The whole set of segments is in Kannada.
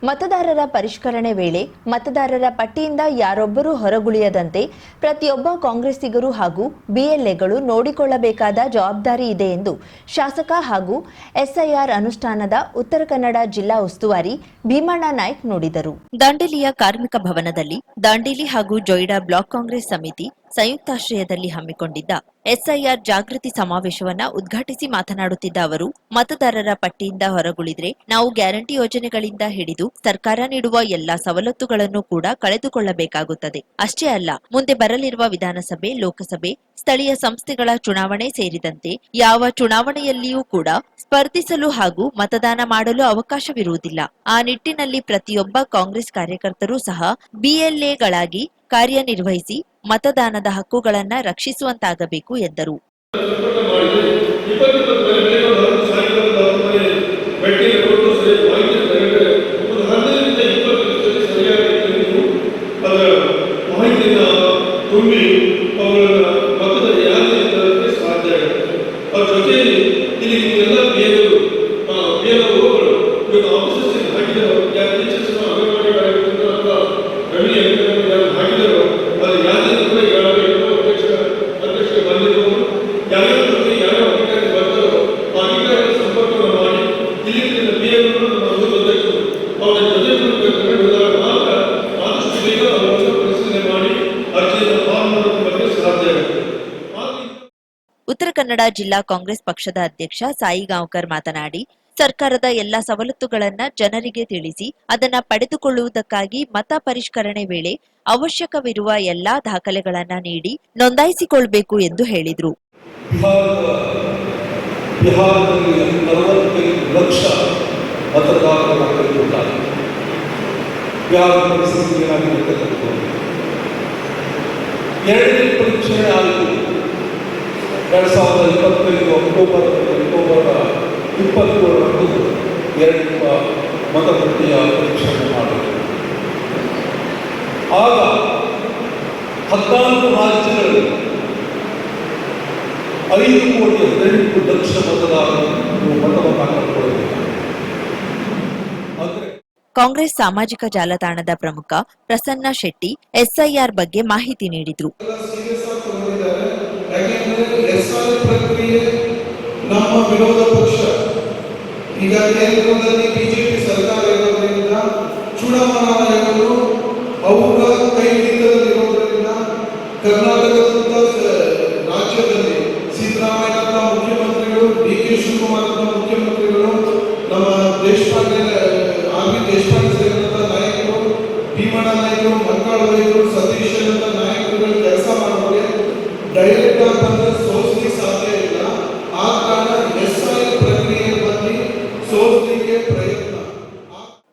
ಮತದಾರರ ಪರಿಷ್ಕರಣೆ ವೇಳೆ ಮತದಾರರ ಪಟ್ಟಿಯಿಂದ ಯಾರೊಬ್ಬರೂ ಹೊರಗುಳಿಯದಂತೆ ಪ್ರತಿಯೊಬ್ಬ ಕಾಂಗ್ರೆಸ್ಸಿಗರು ಹಾಗೂ ಬಿಎಲ್ಎಗಳು ನೋಡಿಕೊಳ್ಳಬೇಕಾದ ಜವಾಬ್ದಾರಿ ಇದೆ ಎಂದು ಶಾಸಕ ಹಾಗೂ ಎಸ್ಐಆರ್ ಅನುಷ್ಠಾನದ ಉತ್ತರ ಕನ್ನಡ ಜಿಲ್ಲಾ ಉಸ್ತುವಾರಿ ಭೀಮಣ್ಣ ನಾಯ್ಕ್ ನುಡಿದರು. ದಾಂಡೇಲಿಯ ಕಾರ್ಮಿಕ ಭವನದಲ್ಲಿ ದಾಂಡೇಲಿ ಹಾಗೂ ಜೊಯ್ಡಾ ಬ್ಲಾಕ್ ಕಾಂಗ್ರೆಸ್ ಸಮಿತಿ ಸಂಯುಕ್ತಾಶ್ರಯದಲ್ಲಿ ಹಮ್ಮಿಕೊಂಡಿದ್ದ ಎಸ್ಐಆರ್ ಜಾಗೃತಿ ಸಮಾವೇಶವನ್ನ ಉದ್ಘಾಟಿಸಿ ಮಾತನಾಡುತ್ತಿದ್ದ ಅವರು, ಮತದಾರರ ಪಟ್ಟಿಯಿಂದ ಹೊರಗುಳಿದ್ರೆ ನಾವು ಗ್ಯಾರಂಟಿ ಯೋಜನೆಗಳಿಂದ ಹಿಡಿದು ಸರ್ಕಾರ ನೀಡುವ ಎಲ್ಲಾ ಸವಲತ್ತುಗಳನ್ನು ಕೂಡ ಕಳೆದುಕೊಳ್ಳಬೇಕಾಗುತ್ತದೆ. ಅಷ್ಟೇ ಅಲ್ಲ, ಮುಂದೆ ಬರಲಿರುವ ವಿಧಾನಸಭೆ, ಲೋಕಸಭೆ, ಸ್ಥಳೀಯ ಸಂಸ್ಥೆಗಳ ಚುನಾವಣೆ ಸೇರಿದಂತೆ ಯಾವ ಚುನಾವಣೆಯಲ್ಲಿಯೂ ಕೂಡ ಸ್ಪರ್ಧಿಸಲು ಹಾಗೂ ಮತದಾನ ಮಾಡಲು ಅವಕಾಶವಿರುವುದಿಲ್ಲ. ಆ ನಿಟ್ಟಿನಲ್ಲಿ ಪ್ರತಿಯೊಬ್ಬ ಕಾಂಗ್ರೆಸ್ ಕಾರ್ಯಕರ್ತರೂ ಸಹ ಬಿಎಲ್ಎಗಳಾಗಿ ಕಾರ್ಯನಿರ್ವಹಿಸಿ ಮತದಾನದ ಹಕ್ಕುಗಳನ್ನ ರಕ್ಷಿಸುವಂತಾಗಬೇಕು ಎಂದರು. ಉತ್ತರ ಕನ್ನಡ ಜಿಲ್ಲಾ ಕಾಂಗ್ರೆಸ್ ಪಕ್ಷದ ಅಧ್ಯಕ್ಷ ಸಾಯಿಗಾಂವ್ಕರ್ ಮಾತನಾಡಿ, ಸರ್ಕಾರದ ಎಲ್ಲಾ ಸವಲತ್ತುಗಳನ್ನ ಜನರಿಗೆ ತಿಳಿಸಿ ಅದನ್ನ ಪಡೆದುಕೊಳ್ಳುವುದಕ್ಕಾಗಿ ಮತ ಪರಿಷ್ಕರಣೆ ವೇಳೆ ಅವಶ್ಯಕವಿರುವ ಎಲ್ಲಾ ದಾಖಲೆಗಳನ್ನ ನೀಡಿ ನೋಂದಾಯಿಸಿಕೊಳ್ಳಬೇಕು ಎಂದು ಹೇಳಿದರು. ಬಿಹಾರದಲ್ಲಿ 45 ಲಕ್ಷ ಮತದಾರರಾಗಿರುತ್ತಾರೆ. ಬಿಹಾರದ ಪರಿಸ್ಥಿತಿ ಏನಾಗಿದೆ ಎರಡನೇ ಪರೀಕ್ಷೆ ಆಯಿತು 2025 ಅಕ್ಟೋಬರ್ 23ರಂದು ಎರಡನೇ ಮತಗಟ್ಟೆಯ ಪರೀಕ್ಷೆಯನ್ನು ಮಾಡಿದರು. ಆಗ 14 ರಾಜ್ಯಗಳಲ್ಲಿ 5,18,00,000 ಮತದಾರರು ಮತವನ್ನು ಹಾಕಿಕೊಳ್ಳಬೇಕು. ಕಾಂಗ್ರೆಸ್ ಸಾಮಾಜಿಕ ಜಾಲತಾಣದ ಪ್ರಮುಖ ಪ್ರಸನ್ನ ಶೆಟ್ಟಿ ಎಸ್ಐಆರ್ ಬಗ್ಗೆ ಮಾಹಿತಿ ನೀಡಿದರು. ನಮ್ಮ ವಿರೋಧ ಪಕ್ಷ ಈಗ ಕೇಂದ್ರದಲ್ಲಿ ಬಿಜೆಪಿ ಸರ್ಕಾರ ಇರೋದ್ರಿಂದ ಚುನಾವಣಾ ಆಯೋಗಗಳು ಅವರ ಕೈ ಹಿಡಿತದಲ್ಲಿರೋದ್ರಿಂದ ಕರ್ನಾಟಕದ ರಾಜ್ಯದಲ್ಲಿ ಸಿದ್ದರಾಮಯ್ಯ ಮುಖ್ಯಮಂತ್ರಿಗಳು, ಡಿ.ಕೆ. ಶಿವಕುಮಾರ್ ಮುಖ್ಯಮಂತ್ರಿಗಳು, ನಮ್ಮ ದೇಶಪಾಂಡೆ ಸೇರಿದಂತ ನಾಯಕರು, ಭೀಮಣ್ಣ ನಾಯಕರು, ಮಂಕಾಳ ನಾಯಕರು, ಸತೀಶ್ ಅಂತ ನಾಯಕರುಗಳು ಕೆಲಸ ಮಾಡಿದ್ರೆ ಡೈರೆಕ್ಟ್ ಆಗಿ ಬಂದ್ರೆ ಸೋಲಿಸಲಿಕ್ಕೆ ಸಾಧ್ಯ ಇಲ್ಲ. ಆ ಕಾರಣ ಎಸ್ಐಆರ್ ಪ್ರಕ್ರಿಯೆ ಬಂದು ಸೋಲಿಸಲಿಕ್ಕೆ ಪ್ರಯತ್ನ.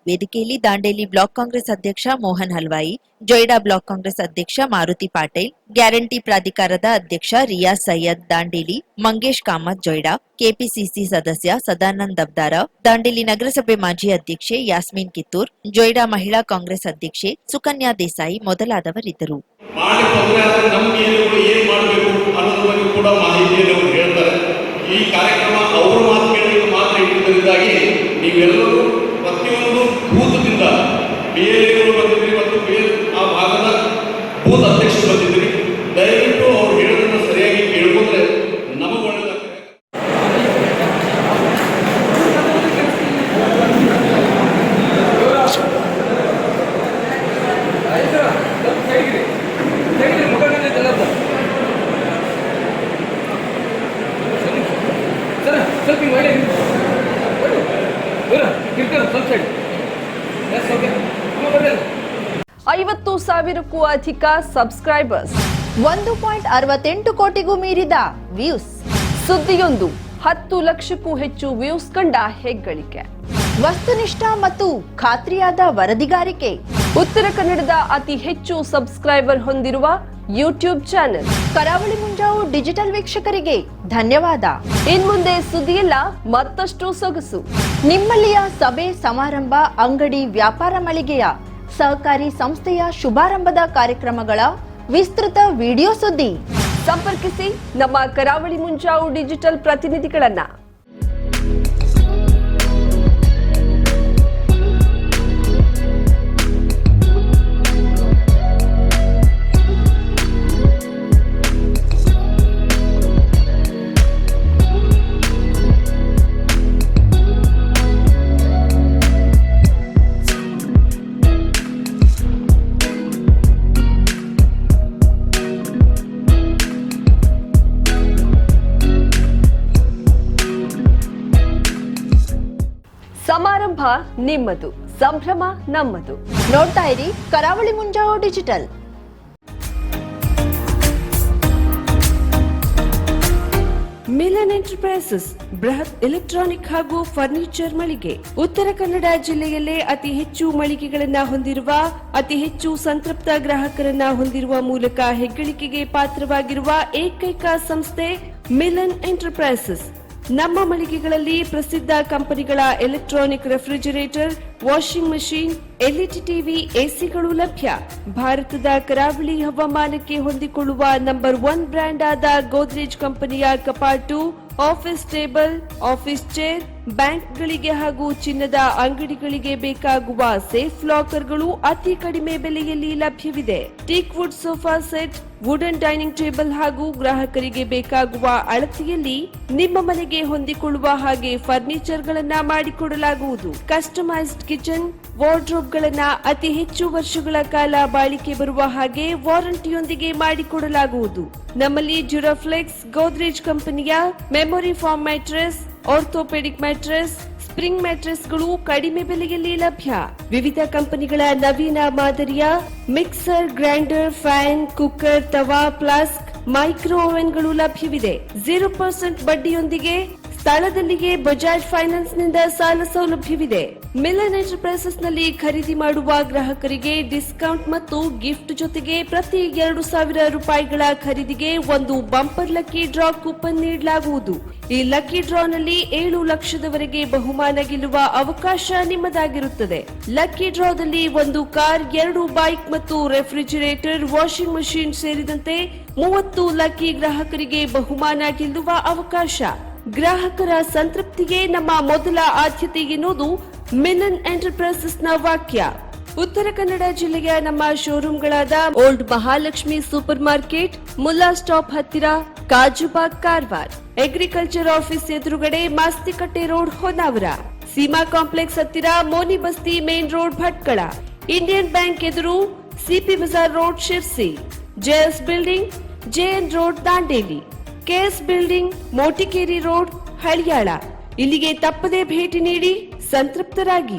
ವೇದಿಕೆಯಲ್ಲಿ ದಾಂಡೇಲಿ ಬ್ಲಾಕ್ ಕಾಂಗ್ರೆಸ್ ಅಧ್ಯಕ್ಷ ಮೋಹನ್ ಹಲ್ವಾಯಿ, ಜೊಯ್ಡಾ ಬ್ಲಾಕ್ ಕಾಂಗ್ರೆಸ್ ಅಧ್ಯಕ್ಷ ಮಾರುತಿ ಪಾಟೀಲ್, ಗ್ಯಾರಂಟಿ ಪ್ರಾಧಿಕಾರದ ಅಧ್ಯಕ್ಷ ರಿಯಾಜ್ ಸೈಯದ್ ದಾಂಡೇಲಿ, ಮಂಗೇಶ್ ಕಾಮತ್ ಜೊಯ್ಡಾ, ಕೆಪಿಸಿಸಿ ಸದಸ್ಯ ಸದಾನಂದ್ ದಬ್ದಾರ, ದಾಂಡೇಲಿ ನಗರಸಭೆ ಮಾಜಿ ಅಧ್ಯಕ್ಷೆ ಯಾಸ್ಮೀನ್ ಕಿತ್ತೂರ್, ಜೊಯ್ಡಾ ಮಹಿಳಾ ಕಾಂಗ್ರೆಸ್ ಅಧ್ಯಕ್ಷೆ ಸುಕನ್ಯಾ ದೇಸಾಯಿ ಮೊದಲಾದವರಿದ್ದರು. ಈ ಕಾರ್ಯಕ್ರಮ ಅವರ ಮಾತು ಕೇಳಲಿಕ್ಕೆ ಮಾತ್ರ ಇಟ್ಟಿದ್ದರಿಂದಾಗಿ ನೀವೆಲ್ಲರೂ ಪ್ರತಿಯೊಂದು ಬೂತ್ದಿಂದ ಬಿಎಲ್ಎಗಳು ಬಂದಿದ್ದೀರಿ ಮತ್ತು ಆ ಭಾಗದ ಬೂತ್ ಅಧ್ಯಕ್ಷರು ಬಂದಿದ್ದೀರಿ. ದಯವಿಟ್ಟು ಅವ್ರು ಹೇಳೋದನ್ನು ಸರಿಯಾಗಿ ಕೇಳ್ಕೊಂಡ್ರೆ ನಮಗೆ ಒಳ್ಳೆಯದಾಗ್ತದೆ. ಐವತ್ತು ಸಾವಿರಕ್ಕೂ ಅಧಿಕ ಸಬ್ಸ್ಕ್ರೈಬರ್ಸ್, 1.68 ಕೋಟಿಗೂ ಮೀರಿದ ವ್ಯೂಸ್. ಸುದ್ದಿಯೊಂದು 10 ಲಕ್ಷಕ್ಕೂ ಹೆಚ್ಚು ವ್ಯೂಸ್ ಕಂಡ ಹೆಗ್ಗಳಿಕೆ. ವಸ್ತುನಿಷ್ಠ ಮತ್ತು ಖಾತ್ರಿಯಾದ ವರದಿಗಾರಿಕೆ. ಉತ್ತರ ಕನ್ನಡದ ಅತಿ ಹೆಚ್ಚು ಸಬ್ಸ್ಕ್ರೈಬರ್ ಹೊಂದಿರುವ ಯೂಟ್ಯೂಬ್ ಚಾನೆಲ್ ಕರಾವಳಿ ಮುಂಜಾವು ಡಿಜಿಟಲ್ ವೀಕ್ಷಕರಿಗೆ ಧನ್ಯವಾದ. ಇನ್ಮುಂದೆ ಸುದ್ದಿಯೆಲ್ಲ ಮತ್ತಷ್ಟು ಸೊಗಸು. ನಿಮ್ಮಲ್ಲಿಯ ಸಭೆ ಸಮಾರಂಭ, ಅಂಗಡಿ, ವ್ಯಾಪಾರ ಮಳಿಗೆಯ ಸಹಕಾರಿ ಸಂಸ್ಥೆಯ ಶುಭಾರಂಭದ ಕಾರ್ಯಕ್ರಮಗಳ ವಿಸ್ತೃತ ವಿಡಿಯೋ ಸುದ್ದಿ. ಸಂಪರ್ಕಿಸಿ ನಮ್ಮ ಕರಾವಳಿ ಮುಂಜಾವು ಡಿಜಿಟಲ್ ಪ್ರತಿನಿಧಿಗಳನ್ನ. ನಿಮ್ಮದು, ಸಂಭ್ರಮ ನಮ್ಮದು. ನೋಡ್ತಾ ಇರಿ ಕರಾವಳಿ ಮುಂಜಾವು ಡಿಜಿಟಲ್. ಮಿಲನ್ ಎಂಟರ್ಪ್ರೈಸಸ್ ಬೃಹತ್ ಎಲೆಕ್ಟ್ರಾನಿಕ್ ಹಾಗೂ ಫರ್ನಿಚರ್ ಮಳಿಗೆ. ಉತ್ತರ ಕನ್ನಡ ಜಿಲ್ಲೆಯಲ್ಲೇ ಅತಿ ಹೆಚ್ಚು ಮಳಿಗೆಗಳನ್ನ ಹೊಂದಿರುವ, ಅತಿ ಹೆಚ್ಚು ಸಂತೃಪ್ತ ಗ್ರಾಹಕರನ್ನ ಹೊಂದಿರುವ ಮೂಲಕ ಹೆಗ್ಗಳಿಕೆಗೆ ಪಾತ್ರವಾಗಿರುವ ಏಕೈಕ ಸಂಸ್ಥೆ ಮಿಲನ್ ಎಂಟರ್ಪ್ರೈಸಸ್. ನಮ್ಮ ಮಳಿಗೆಗಳಲ್ಲಿ ಪ್ರಸಿದ್ಧ ಕಂಪನಿಗಳ electronic refrigerator, washing machine, LED TV, ಎಸಿಗಳು ಲಭ್ಯ. ಭಾರತದ ಕರಾವಳಿ ಹವಾಮಾನಕ್ಕೆ ಹೊಂದಿಕೊಳ್ಳುವ ನಂಬರ್ 1 ಬ್ರ್ಯಾಂಡ್ ಆದ ಗೋದ್ರೇಜ್ ಕಂಪನಿಯ ಕಪಾಟು, ಆಫೀಸ್ ಟೇಬಲ್, ಆಫೀಸ್ ಚೇರ್, ಬ್ಯಾಂಕ್ಗಳಿಗೆ ಹಾಗೂ ಚಿನ್ನದ ಅಂಗಡಿಗಳಿಗೆ ಬೇಕಾಗುವ ಸೇಫ್ ಲಾಕರ್ಗಳು ಅತಿ ಕಡಿಮೆ ಬೆಲೆಯಲ್ಲಿ ಲಭ್ಯವಿದೆ. Teak wood sofa set, wooden dining table ಹಾಗೂ ಗ್ರಾಹಕರಿಗೆ ಬೇಕಾಗುವ ಅಳತೆಯಲ್ಲಿ ನಿಮ್ಮ ಮನೆಗೆ ಹೊಂದಿಕೊಳ್ಳುವ ಹಾಗೆ ಫರ್ನಿಚರ್ ಗಳನ್ನ ಮಾಡಿಕೊಡಲಾಗುವುದು. ಕಸ್ಟಮೈಸ್ಡ್ ಕಿಚನ್, ವಾರ್ಡ್ರೋಬ್ ಗಳನ್ನ ಅತಿ ಹೆಚ್ಚು ವರ್ಷಗಳ ಕಾಲ ಬಾಳಿಕೆ ಬರುವ ಹಾಗೆ ವಾರಂಟಿಯೊಂದಿಗೆ ಮಾಡಿಕೊಡಲಾಗುವುದು. ನಮ್ಮಲ್ಲಿ ಡ್ಯೂರಾಫ್ಲೆಕ್ಸ್, ಗೋದ್ರೇಜ್ ಕಂಪನಿಯ memory foam mattress, orthopaedic mattress, spring ಮ್ಯಾಟ್ರೆಸ್ಗಳು ಕಡಿಮೆ ಬೆಲೆಯಲ್ಲಿ ಲಭ್ಯ. ವಿವಿಧ ಕಂಪನಿಗಳ ನವೀನ ಮಾದರಿಯ mixer, grinder, fan, cooker, tawa, flask, micro ಓವೆನ್ಗಳು ಲಭ್ಯವಿದೆ. 0% ಬಡ್ಡಿಯೊಂದಿಗೆ ಸ್ಥಳದಲ್ಲಿಯೇ ಬಜಾಜ್ ಫೈನಾನ್ಸ್ ನಿಂದ ಸಾಲ ಸೌಲಭ್ಯವಿದೆ. ಮಿಲನ್ ಎಂಟರ್ಪ್ರೈಸಸ್ ನಲ್ಲಿ ಖರೀದಿ ಮಾಡುವ ಗ್ರಾಹಕರಿಗೆ ಡಿಸ್ಕೌಂಟ್ ಮತ್ತು ಗಿಫ್ಟ್ ಜೊತೆಗೆ ಪ್ರತಿ 2,000 ರೂಪಾಯಿಗಳ ಖರೀದಿಗೆ ಒಂದು ಬಂಪರ್ ಲಕ್ಕಿ ಡ್ರಾ ಕೂಪನ್ ನೀಡಲಾಗುವುದು. ಈ ಲಕ್ಕಿ ಡ್ರಾನಲ್ಲಿ 7 ಲಕ್ಷದವರೆಗೆ ಬಹುಮಾನ ಗೆಲ್ಲುವ ಅವಕಾಶ ನಿಮ್ಮದಾಗಿರುತ್ತದೆ. ಲಕ್ಕಿ ಡ್ರಾದಲ್ಲಿ 1 ಕಾರ್, 2 ಬೈಕ್ ಮತ್ತು ರೆಫ್ರಿಜರೇಟರ್, ವಾಷಿಂಗ್ ಮಷೀನ್ ಸೇರಿದಂತೆ 30 ಲಕ್ಕಿ ಗ್ರಾಹಕರಿಗೆ ಬಹುಮಾನ ಗೆಲ್ಲುವ ಅವಕಾಶ. ಗ್ರಾಹಕರ ಸಂತೃಪ್ತಿಗೆ ನಮ್ಮ ಮೊದಲ ಆದ್ಯತೆ ಎನ್ನುವುದು ಮಿಲನ್ ಎಂಟರ್ಪ್ರೈಸಸ್ ನ ವಾಕ್ಯ. ಉತ್ತರ ಕನ್ನಡ ಜಿಲ್ಲೆಯ ನಮ್ಮ ಶೋರೂಮ್ಗಳಾದ old Mahalakshmi super market, Mulla stop ಹತ್ತಿರ, ಕಾಜುಬಾಗ್, ಕಾರವಾರ, ಅಗ್ರಿಕಲ್ಚರ್ ಆಫೀಸ್ ಎದುರುಗಡೆ, ಮಾಸ್ತಿಕಟ್ಟೆ ರೋಡ್, ಹೊನ್ನಾವರ, ಸೀಮಾ ಕಾಂಪ್ಲೆಕ್ಸ್ ಹತ್ತಿರ, Moni Basti main road, Bhatkal, Indian bank ಎದುರು, CP bazaar road, Sirsi, JS building, JN road, Dandeli, KS building, Motikeri road, Haliyal. ಇಲ್ಲಿಗೆ ತಪ್ಪದೇ ಭೇಟಿ ನೀಡಿ ಸಂತೃಪ್ತರಾಗಿ.